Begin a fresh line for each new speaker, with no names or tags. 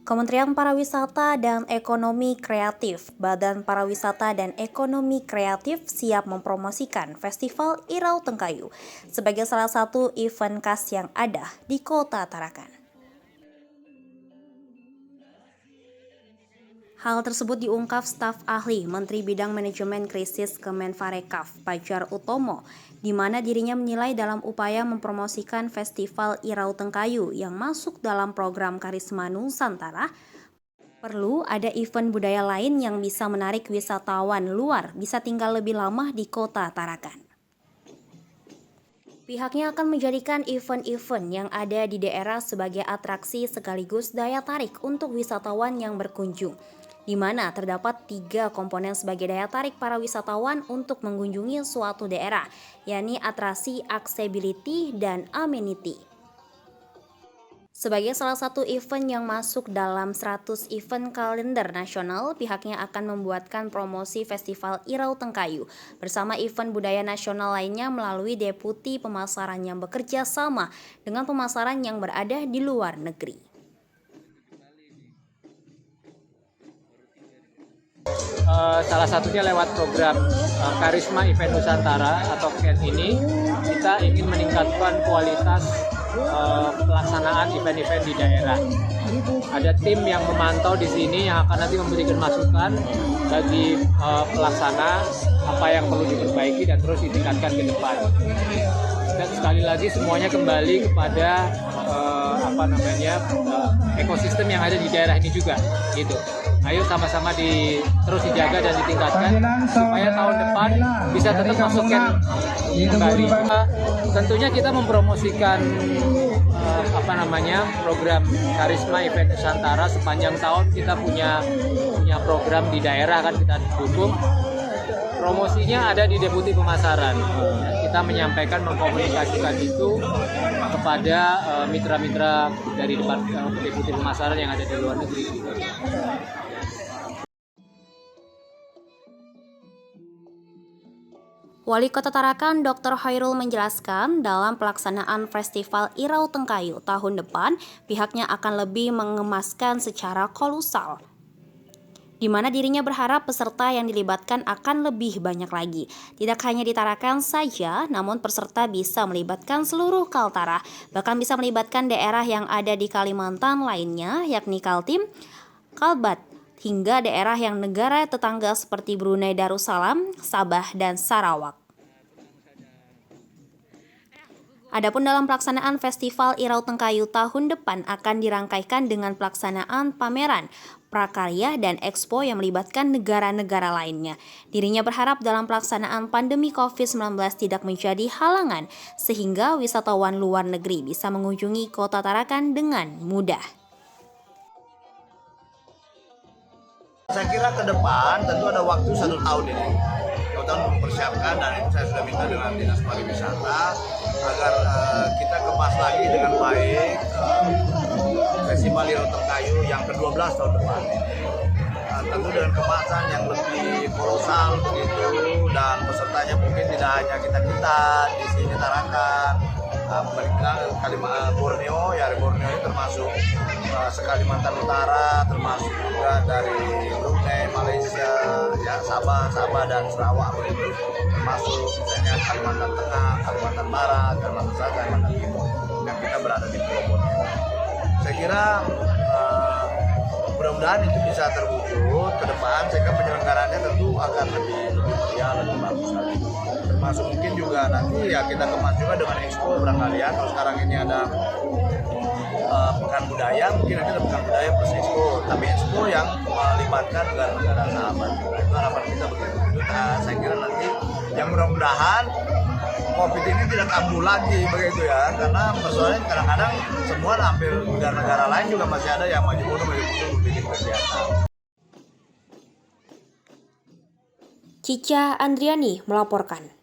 Kementerian Pariwisata dan Ekonomi Kreatif, Badan Pariwisata dan Ekonomi Kreatif siap mempromosikan Festival Irau Tengkayu sebagai salah satu event khas yang ada di Kota Tarakan. Hal tersebut diungkap staf ahli Menteri Bidang Manajemen Krisis Kemenparekraf, Fajar Utomo, di mana dirinya menilai dalam upaya mempromosikan Festival Irau Tengkayu yang masuk dalam program Karisma Nusantara, perlu ada event budaya lain yang bisa menarik wisatawan luar bisa tinggal lebih lama di Kota Tarakan. Pihaknya akan menjadikan event-event yang ada di daerah sebagai atraksi sekaligus daya tarik untuk wisatawan yang berkunjung, di mana terdapat 3 komponen sebagai daya tarik para wisatawan untuk mengunjungi suatu daerah, yakni atraksi, accessibility, dan amenity. Sebagai salah satu event yang masuk dalam 100 event kalender nasional, pihaknya akan membuatkan promosi Festival Irau Tengkayu bersama event budaya nasional lainnya melalui deputi pemasaran yang bekerja sama dengan pemasaran yang berada di luar negeri.
Salah satunya lewat program Karisma Event Nusantara atau KEN ini, kita ingin meningkatkan kualitas pelaksanaan event-event di daerah. Ada tim yang memantau di sini yang akan nanti memberikan masukan bagi pelaksana apa yang perlu diperbaiki dan terus ditingkatkan ke depan. Dan sekali lagi semuanya kembali kepada ekosistem yang ada di daerah ini juga, gitu. Ayo sama-sama terus dijaga dan ditingkatkan supaya tahun depan bisa tetap masuk kembali. Tentunya kita mempromosikan program Karisma Event Nusantara sepanjang tahun. Kita punya program di daerah, kan kita dukung. Promosinya ada di Deputi Pemasaran. Kita menyampaikan, mengkomunikasikan itu kepada mitra-mitra dari Deputi Pemasaran yang ada di luar negeri.
Wali Kota Tarakan Dr. Khairul menjelaskan dalam pelaksanaan Festival Irau Tengkayu tahun depan, pihaknya akan lebih mengemaskan secara kolosal, di mana dirinya berharap peserta yang dilibatkan akan lebih banyak lagi. Tidak hanya di Tarakan saja, namun peserta bisa melibatkan seluruh Kaltara, bahkan bisa melibatkan daerah yang ada di Kalimantan lainnya, yakni Kaltim, Kalbat, hingga daerah yang negara tetangga seperti Brunei Darussalam, Sabah, dan Sarawak. Adapun dalam pelaksanaan Festival Irau Tengkayu tahun depan akan dirangkaikan dengan pelaksanaan pameran, prakarya, dan expo yang melibatkan negara-negara lainnya. Dirinya berharap dalam pelaksanaan pandemi COVID-19 tidak menjadi halangan, sehingga wisatawan luar negeri bisa mengunjungi Kota Tarakan dengan mudah.
Saya kira ke depan tentu ada waktu 1 tahun ini. 1 tahun mempersiapkan, dan ini saya sudah minta dengan Dinas Pariwisata agar kita kemas lagi dengan baik Festival Irau Tengkayu yang ke-12 tahun depan. Tentu dengan kemasan yang lebih kolosal begitu, dan pesertanya mungkin tidak hanya kita di sini Tarakan, Borneo, ya Borneo ini termasuk se-Kalimantan Utara, termasuk juga dari Brunei, Malaysia, ya Sabah dan Sarawak begitu, termasuk misalnya Kalimantan Tengah, Kalimantan Barat, Kalimantan Timur yang kita berada di Pulau Borneo. Saya kira mudah-mudahan itu bisa terwujud ke depan, sehingga penyelenggarannya tentu akan lebih meriah, lebih bagus lagi. Termasuk mungkin juga nanti ya kita kemas juga dengan expo barangkali ya. Kalau sekarang ini ada pekan budaya, mungkin nanti ada pekan budaya plus expo, tapi expo yang melibatkan negara-negara sahabat. Itu harapan kita begitu. Saya kira nanti yang mudah-mudahan COVID ini tidak kambuh lagi begitu ya, karena persoalannya kadang-kadang semua hampir negara-negara lain juga masih ada yang maju mundur bikin kegiatan.
Cica Andriani melaporkan.